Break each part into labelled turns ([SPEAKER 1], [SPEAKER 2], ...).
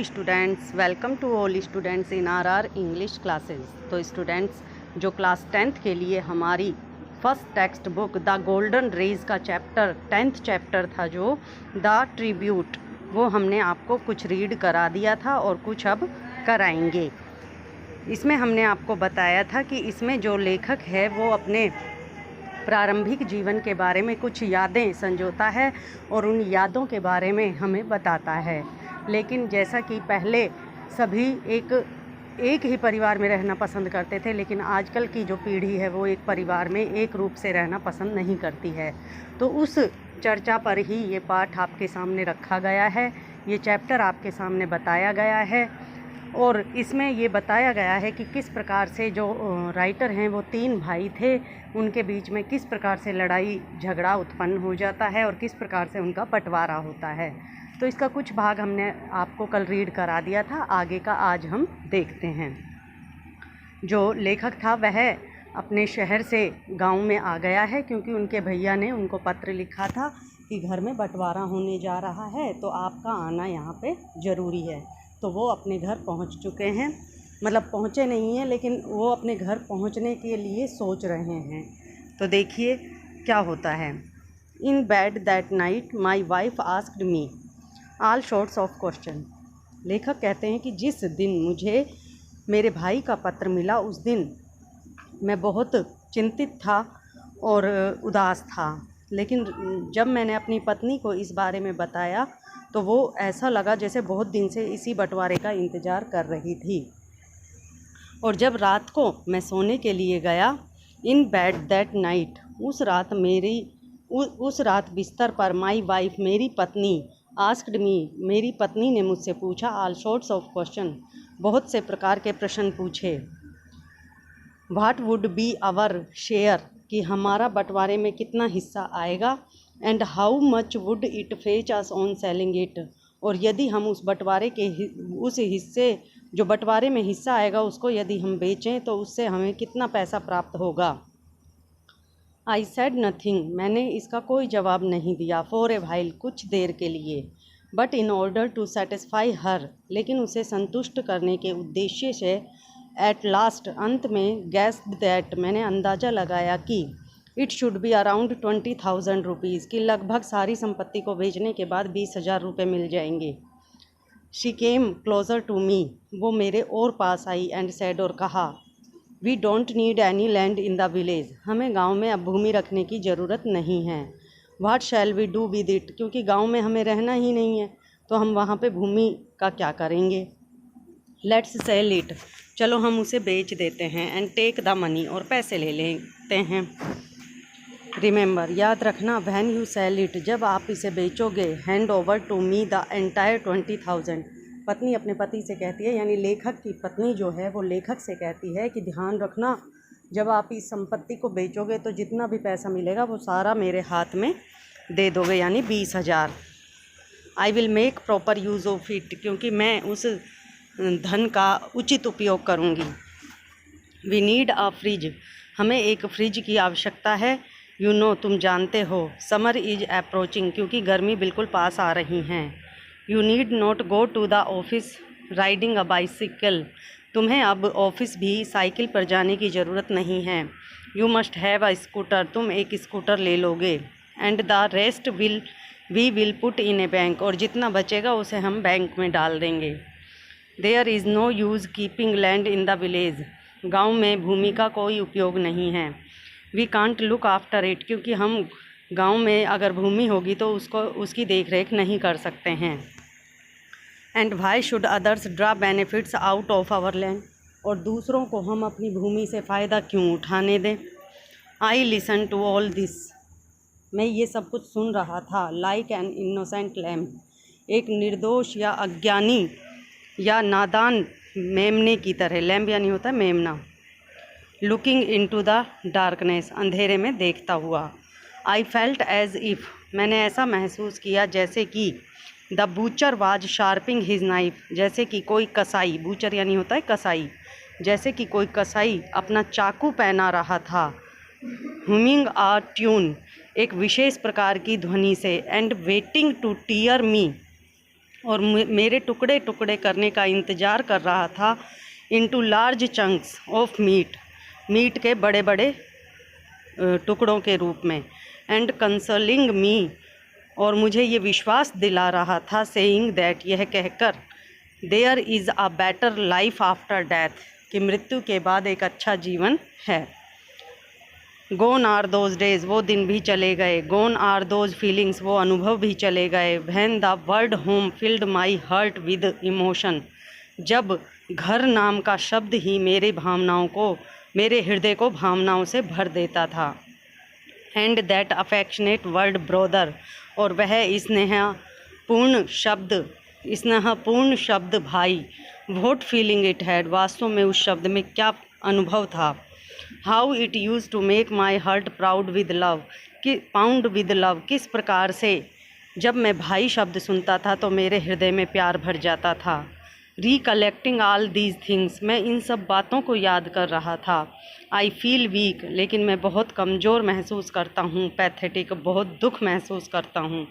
[SPEAKER 1] Students, welcome to all students in our English classes. तो students, जो class 10th के लिए हमारी first text book the golden rays का चैप्टर 10th चैप्टर था जो द ट्रिब्यूट, वो हमने आपको कुछ रीड करा दिया था और कुछ अब कराएंगे। इसमें हमने आपको बताया था कि इसमें जो लेखक है वो अपने प्रारंभिक जीवन के बारे में कुछ यादें संजोता है और उन यादों के बारे में हमें बताता है। लेकिन जैसा कि पहले सभी एक ही परिवार में रहना पसंद करते थे, लेकिन आजकल की जो पीढ़ी है वो एक परिवार में एक रूप से रहना पसंद नहीं करती है। तो उस चर्चा पर ही ये पाठ आपके सामने रखा गया है, ये चैप्टर आपके सामने बताया गया है। और इसमें ये बताया गया है कि किस प्रकार से जो राइटर हैं वो 3 भाई थे, उनके बीच में किस प्रकार से लड़ाई झगड़ा उत्पन्न हो जाता है और किस प्रकार से उनका बंटवारा होता है। तो इसका कुछ भाग हमने आपको कल रीड करा दिया था, आगे का आज हम देखते हैं। जो लेखक था वह अपने शहर से गांव में आ गया है क्योंकि उनके भैया ने उनको पत्र लिखा था कि घर में बंटवारा होने जा रहा है तो आपका आना यहाँ पे ज़रूरी है। तो वो अपने घर पहुँच चुके हैं, मतलब पहुँचे नहीं हैं लेकिन वो अपने घर पहुँचने के लिए सोच रहे हैं। तो देखिए क्या होता है। In bed that night my wife asked me all sorts of question. लेखक कहते हैं कि जिस दिन मुझे मेरे भाई का पत्र मिला उस दिन मैं बहुत चिंतित था और उदास था, लेकिन जब मैंने अपनी पत्नी को इस बारे में बताया तो वो ऐसा लगा जैसे बहुत दिन से इसी बंटवारे का इंतज़ार कर रही थी। और जब रात को मैं सोने के लिए गया, इन बेड दैट नाइट, उस रात बिस्तर पर माई वाइफ, मेरी पत्नी, आस्क्ड मी, मेरी पत्नी ने मुझसे पूछा, ऑल सॉर्ट्स ऑफ क्वेश्चन, बहुत से प्रकार के प्रश्न पूछे। What would be our share, कि हमारा बंटवारे में कितना हिस्सा आएगा। And how much would it fetch us on selling it, और यदि हम उस बंटवारे के उस हिस्से जो बंटवारे में हिस्सा आएगा उसको यदि हम बेचें तो उससे हमें कितना पैसा प्राप्त होगा। आई सेड नथिंग, मैंने इसका कोई जवाब नहीं दिया। फॉर ए व्हाइल, कुछ देर के लिए। But in order to satisfy her, लेकिन उसे संतुष्ट करने के उद्देश्य से। एट लास्ट, अंत में। गेस्ड दैट, मैंने अंदाज़ा लगाया कि। It should be around 20,000 rupees, कि लगभग सारी संपत्ति को बेचने के बाद 20,000 रुपये मिल जाएंगे। She came closer to me, वो मेरे और पास आई। एंड सेड, और कहा, we don't need any land in the village, हमें गांव में अब भूमि रखने की ज़रूरत नहीं है। What shall we do with it, क्योंकि गांव में हमें रहना ही नहीं है तो हम वहाँ पे भूमि का क्या करेंगे। लेट्स सेल इट, चलो हम उसे बेच देते हैं। एंड टेक द मनी, और पैसे ले लेते हैं। रिमेंबर, याद रखना, व्हेन यू सेल इट, जब आप इसे बेचोगे, hand over to me the entire 20,000। पत्नी अपने पति से कहती है, यानी लेखक की पत्नी जो है वो लेखक से कहती है कि ध्यान रखना, जब आप इस संपत्ति को बेचोगे तो जितना भी पैसा मिलेगा वो सारा मेरे हाथ में दे दोगे, यानी 20,000। I will make proper use of it, क्योंकि मैं उस धन का उचित उपयोग करूँगी। वी नीड अ फ्रिज, हमें एक फ्रिज की आवश्यकता है। यू नो, तुम जानते हो। समर इज अप्रोचिंग, क्योंकि गर्मी बिल्कुल पास आ रही हैं। You need not go to the office riding a bicycle, तुम्हें अब ऑफिस भी साइकिल पर जाने की ज़रूरत नहीं है। You must have a scooter, तुम एक स्कूटर ले लोगे। And the rest we will put in a bank, और जितना बचेगा उसे हम बैंक में डाल देंगे। There is no use keeping land in the village, गाँव में भूमि का कोई उपयोग नहीं है। We can't look after it, क्योंकि हम गांव में अगर भूमि होगी तो उसकी देख रेख नहीं कर सकते हैं। And why should others draw benefits out of our land, और दूसरों को हम अपनी भूमि से फ़ायदा क्यों उठाने दें। I listen to all this, मैं ये सब कुछ सुन रहा था। लाइक एन इनोसेंट लैम्ब, एक निर्दोष या अज्ञानी या नादान मेमने की तरह। लैम्ब यानी होता है मेमना। लुकिंग इनटू द डार्कनेस, अंधेरे में देखता हुआ। आई फेल्ट एज इफ़, मैंने ऐसा महसूस किया जैसे कि। The butcher was sharping his knife, जैसे कि कोई कसाई, बूचर यानी होता है कसाई, जैसे कि कोई कसाई अपना चाकू पहना रहा था। हुमिंग आ ट्यून, एक विशेष प्रकार की ध्वनि से। एंड वेटिंग टू टीयर मी, और मेरे टुकड़े टुकड़े करने का इंतज़ार कर रहा था, into large chunks of meat के बड़े बड़े टुकड़ों के रूप में, एंड कंसोलिंग मी, और मुझे ये विश्वास दिला रहा था, सेइंग दैट, यह कहकर, there is a better life after death, कि मृत्यु के बाद एक अच्छा जीवन है। गोन आर दोज डेज, वो दिन भी चले गए। गोन आर दोज फीलिंग्स, वो अनुभव भी चले गए। When the word home field my hurt with emotion, जब घर नाम का शब्द ही मेरे हृदय को भावनाओं से भर देता था। And that affectionate word brother, और वह स्नेहपूर्ण शब्द भाई, व्हाट फीलिंग इट हैड, वास्तव में उस शब्द में क्या अनुभव था। How it used to make my heart proud with love, किस प्रकार से जब मैं भाई शब्द सुनता था तो मेरे हृदय में प्यार भर जाता था। रिकलेक्टिंग ऑल दीज थिंग्स, मैं इन सब बातों को याद कर रहा था। आई फील वीक, लेकिन मैं बहुत कमज़ोर महसूस करता हूँ। पैथेटिक, बहुत दुख महसूस करता हूँ।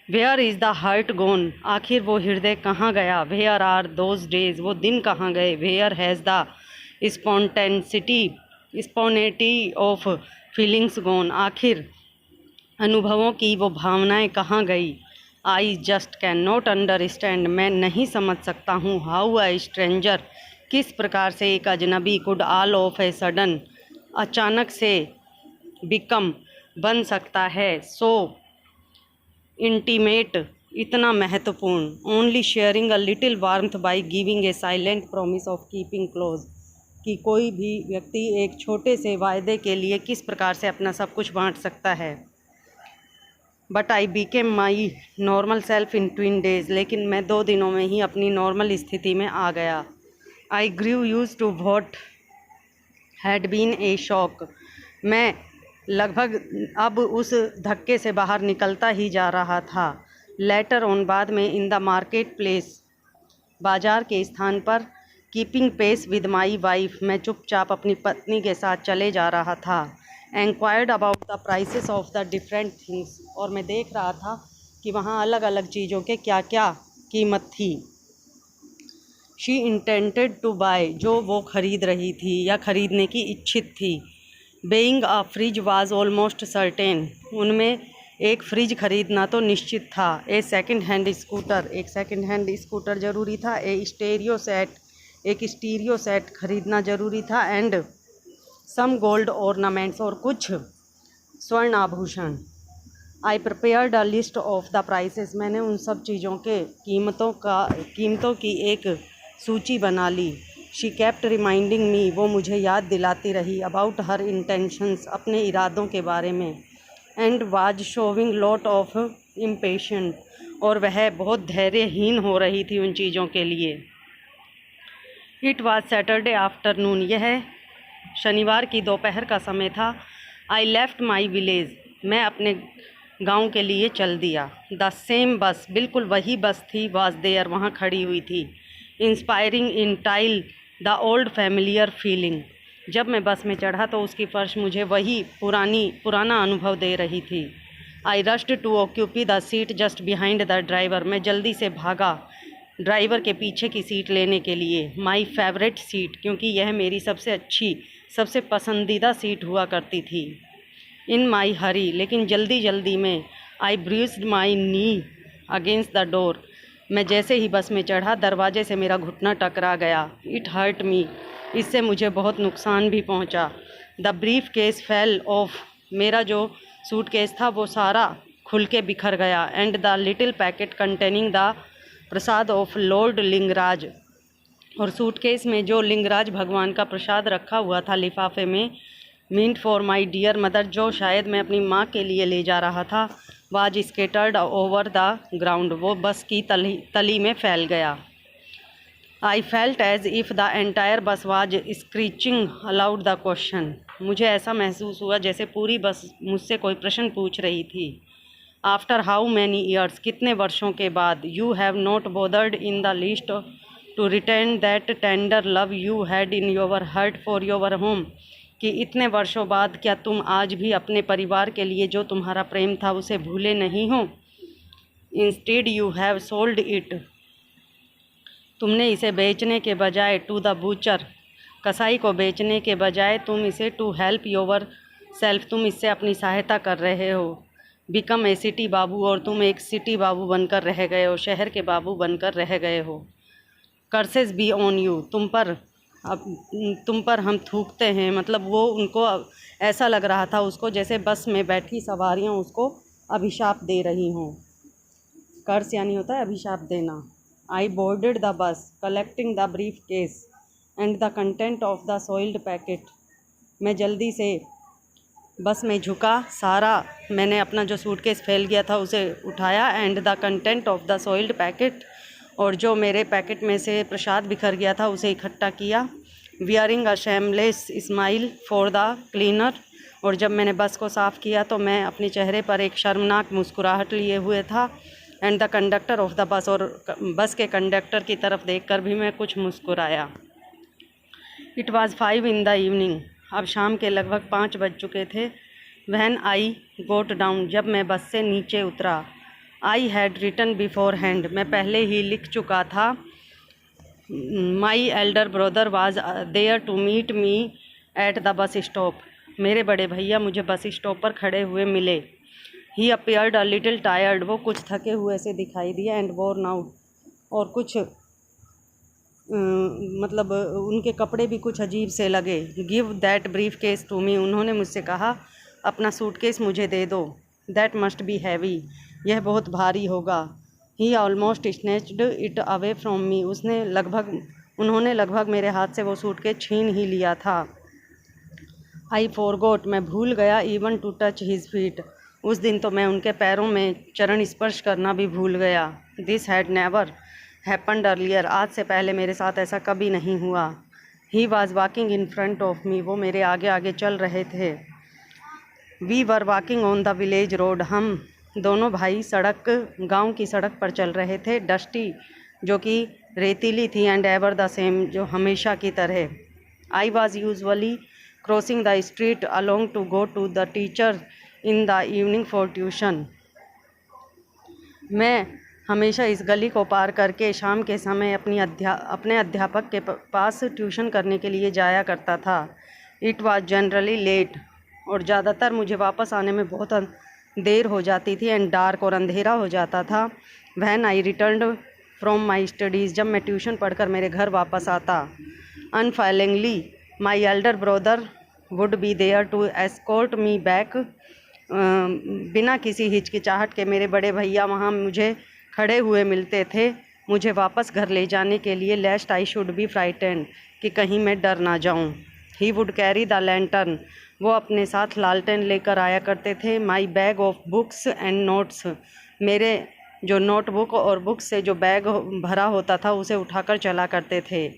[SPEAKER 1] वेयर इज़ द हार्ट गोन, आखिर वो हृदय कहाँ गया। वेयर आर दोज डेज, वो दिन कहाँ गए। Where has the spontaneity of feelings gone, आखिर अनुभवों की वो भावनाएं कहाँ गई। I just can not understand, मैं नहीं समझ सकता हूँ। हाउ अ स्ट्रेंजर, किस प्रकार से एक अजनबी, could all of a sudden, अचानक से, बिकम, बन सकता है, सो इंटीमेट, इतना महत्वपूर्ण। Only sharing a little warmth by giving a silent promise of keeping close, कि कोई भी व्यक्ति एक छोटे से वायदे के लिए किस प्रकार से अपना सब कुछ बांट सकता है। But I Beckham my normal self in 2 days, लेकिन मैं 2 दिनों में ही अपनी नॉर्मल स्थिति में आ गया। I grieve use to what had been a shock, मैं लगभग अब उस धक्के से बाहर निकलता ही जा रहा था। लेटर ऑन, बाद में, इन द मार्केट प्लेस, बाजार के स्थान पर, keeping pace with my wife, मैं चुपचाप अपनी पत्नी के साथ चले जा रहा था। Inquired about the prices of the different things, और मैं देख रहा था कि वहाँ अलग अलग चीज़ों के क्या क्या कीमत थी। शी इंटेंटेड टू बाय, जो वो खरीद रही थी या खरीदने की इच्छित थी। Being a fridge was almost certain, उनमें एक फ्रिज खरीदना तो निश्चित था। ए सेकंड हैंड स्कूटर, एक सेकंड हैंड स्कूटर ज़रूरी था। एक स्टीरियो सेट खरीदना ज़रूरी था। एंड सम गोल्ड ऑर्नामेंट्स, और कुछ स्वर्ण आभूषण। आई prepared a list of the prices, मैंने उन सब चीज़ों के कीमतों की एक सूची बना ली। शी केप्ट रिमाइंडिंग मी, वो मुझे याद दिलाती रही। अबाउट हर इंटेंशंस, अपने इरादों के बारे में। And was showing lot of impatient, और वह बहुत धैर्यहीन हो रही थी उन चीज़ों के लिए। इट वाज सैटरडे आफ्टरनून, यह शनिवार की दोपहर का समय था। आई लेफ्ट माई विलेज, मैं अपने गांव के लिए चल दिया। द सेम बस, बिल्कुल वही बस थी, वाज देयर, वहाँ खड़ी हुई थी। Inspiring in tile the old familiar feeling, जब मैं बस में चढ़ा तो उसकी फर्श मुझे वही पुराना अनुभव दे रही थी। I rushed to occupy the seat just behind the driver, मैं जल्दी से भागा ड्राइवर के पीछे की सीट लेने के लिए। माई फेवरेट सीट, क्योंकि यह मेरी सबसे पसंदीदा सीट हुआ करती थी। इन माई हरी, लेकिन जल्दी में, I bruised my knee against the door, मैं जैसे ही बस में चढ़ा दरवाजे से मेरा घुटना टकरा गया। इट हर्ट मी, इससे मुझे बहुत नुकसान भी पहुंचा। The brief case fell off, मेरा जो सूटकेस था वो सारा खुल के बिखर गया। And the little packet containing the Prasad of Lord Lingaraj, और सूटकेस में जो लिंगराज भगवान का प्रसाद रखा हुआ था लिफाफे में, meant for my dear mother, जो शायद मैं अपनी माँ के लिए ले जा रहा था, was scattered over the ground, वो बस की तली में फैल गया। I felt as if the entire bus was screeching aloud the question, मुझे ऐसा महसूस हुआ जैसे पूरी बस मुझसे कोई प्रश्न पूछ रही थी। आफ्टर हाउ मैनी ईयर्स, कितने वर्षों के बाद। You have not bothered in the least to return that tender love you had in your heart for your home, कि इतने वर्षों बाद क्या तुम आज भी अपने परिवार के लिए जो तुम्हारा प्रेम था उसे भूले नहीं हो। Instead you have sold it, तुमने इसे बेचने के बजाय, टू द बूचर, कसाई को बेचने के बजाय तुम इसे, टू हेल्प योर सेल्फ, तुम इससे अपनी सहायता कर रहे हो। बिकम ए सिटी बाबू, और तुम एक सिटी बाबू बनकर रह गए हो, शहर के बाबू बनकर रह गए हो। कर्सेस बी ऑन यू, तुम पर हम थूकते हैं, मतलब वो उनको ऐसा लग रहा था उसको जैसे बस में बैठी सवारियां उसको अभिशाप दे रही हों। कर्स यानी होता है अभिशाप देना। I boarded the bus collecting the briefcase and the content of the soiled packet, मैं जल्दी से बस में झुका, सारा मैंने अपना जो सूटकेस फैल गया था उसे उठाया, and the content of the soiled packet, और जो मेरे पैकेट में से प्रसाद बिखर गया था उसे इकट्ठा किया। Wearing a shameless smile for the cleaner, और जब मैंने बस को साफ़ किया तो मैं अपने चेहरे पर एक शर्मनाक मुस्कुराहट लिए हुए था। And the conductor of the bus, और बस के कंडक्टर की तरफ देखकर भी मैं कुछ मुस्कुराया। It was 5 in the evening, अब शाम के लगभग 5 बज चुके थे। व्हेन आई गोट डाउन, जब मैं बस से नीचे उतरा। I had written beforehand, मैं पहले ही लिख चुका था। My elder brother was there to meet me at the bus stop, मेरे बड़े भैया मुझे बस स्टॉप पर खड़े हुए मिले। ही अपीयर्ड अ लिटिल टायर्ड, वो कुछ थके हुए से दिखाई दिया। एंड वोर्न आउट, और कुछ मतलब उनके कपड़े भी कुछ अजीब से लगे। Give that briefcase to me, उन्होंने मुझसे कहा अपना सूटकेस मुझे दे दो। दैट मस्ट बी हैवी, यह बहुत भारी होगा। He almost snatched it away from me, उन्होंने लगभग मेरे हाथ से वो सूटकेस छीन ही लिया था। आई फॉरगॉट, मैं भूल गया, even to touch his feet, उस दिन तो मैं उनके पैरों में चरण स्पर्श करना भी भूल गया। This had never happened earlier, आज से पहले मेरे साथ ऐसा कभी नहीं हुआ। He was walking in front of me, वो मेरे आगे आगे चल रहे थे। We were walking on the village road, हम दोनों भाई गांव की सड़क पर चल रहे थे। डस्टी, जो कि रेतीली थी, एंड एवर द सेम, जो हमेशा की तरह। I was usually crossing the street along to go to the teacher in the evening for tuition, मैं हमेशा इस गली को पार करके शाम के समय अपने अध्यापक के पास ट्यूशन करने के लिए जाया करता था। इट वॉज जनरली लेट, और ज़्यादातर मुझे वापस आने में बहुत देर हो जाती थी। एंड डार्क, और अंधेरा हो जाता था। When I returned from my studies, जब मैं ट्यूशन पढ़कर मेरे घर वापस आता। Unfailingly my elder brother would be there to escort me back, बिना किसी हिचकिचाहट के मेरे बड़े भैया वहाँ मुझे खड़े हुए मिलते थे, मुझे वापस घर ले जाने के लिए। लेस्ट आई शुड बी फ्राइटेंड, कि कहीं मैं डर ना जाऊँ। He would carry the lantern, वो अपने साथ लालटेन लेकर आया करते थे। My bag of books and notes, मेरे जो नोटबुक और बुक्स से जो बैग भरा होता था उसे उठाकर चला करते थे।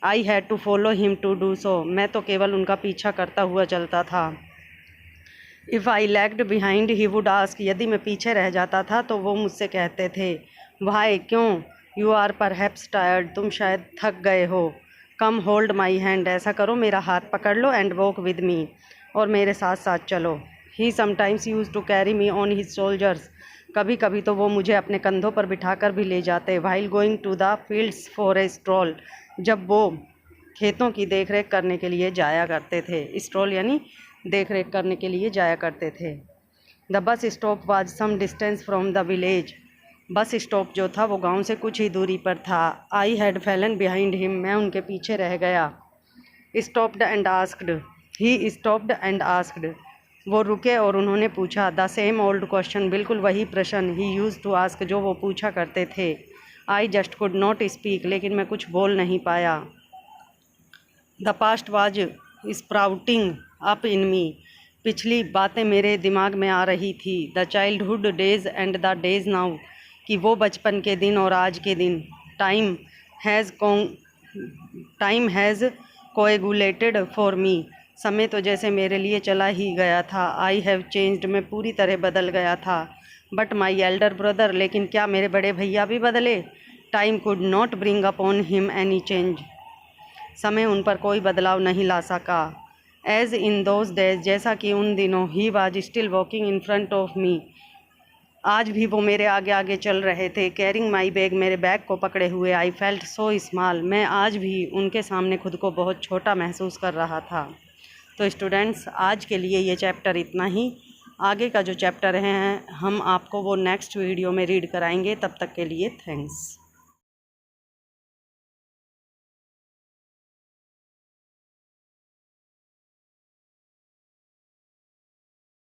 [SPEAKER 1] I had to follow him to do so, मैं तो केवल उनका पीछा करता हुआ चलता था। If I lagged behind he would ask, यदि मैं पीछे रह जाता था तो वो मुझसे कहते थे, वाई, क्यों? यू आर परहैप्स टायर्ड, तुम शायद थक गए हो। कम होल्ड माई हैंड, ऐसा करो मेरा हाथ पकड़ लो। एंड वॉक विद मी, और मेरे साथ साथ चलो। He sometimes used to carry me on his shoulders, कभी कभी तो वो मुझे अपने कंधों पर बिठाकर भी ले जाते। While going to the fields for a stroll, जब वो खेतों की देखरेख करने के लिए जाया करते थे। स्ट्रॉल यानी देखरेख करने के लिए जाया करते थे। The bus stop was some distance from the village, bus stop जो था वो गांव से कुछ ही दूरी पर था। I had Fallon behind him, मैं उनके पीछे रह गया। Stopped and asked, he stopped and asked, वो रुके और उन्होंने पूछा। द सेम ओल्ड क्वेश्चन, बिल्कुल वही प्रश्न। ही यूज टू आस्क, जो वो पूछा करते थे। I just could not speak, लेकिन मैं कुछ बोल नहीं पाया। The past was sprouting up in me, पिछली बातें मेरे दिमाग में आ रही थी। The childhood days and the days now, कि वो बचपन के दिन और आज के दिन। Time has coagulated for me, समय तो जैसे मेरे लिए चला ही गया था। आई हैव चेंज्ड, मैं पूरी तरह बदल गया था। बट माई एल्डर ब्रदर, लेकिन क्या मेरे बड़े भैया भी बदले? Time could not bring upon him any change, समय उन पर कोई बदलाव नहीं ला सका। एज इन दोज डेज, जैसा कि उन दिनों। He was still walking in front of मी, आज भी वो मेरे आगे आगे चल रहे थे। कैरिंग माई बैग, मेरे बैग को पकड़े हुए। आई फेल्ट सो स्मॉल, मैं आज भी उनके सामने खुद को बहुत छोटा महसूस कर रहा था। तो स्टूडेंट्स, आज के लिए ये चैप्टर इतना ही। आगे का जो चैप्टर है हम आपको वो नेक्स्ट वीडियो में रीड कराएंगे। तब तक के लिए थैंक्स।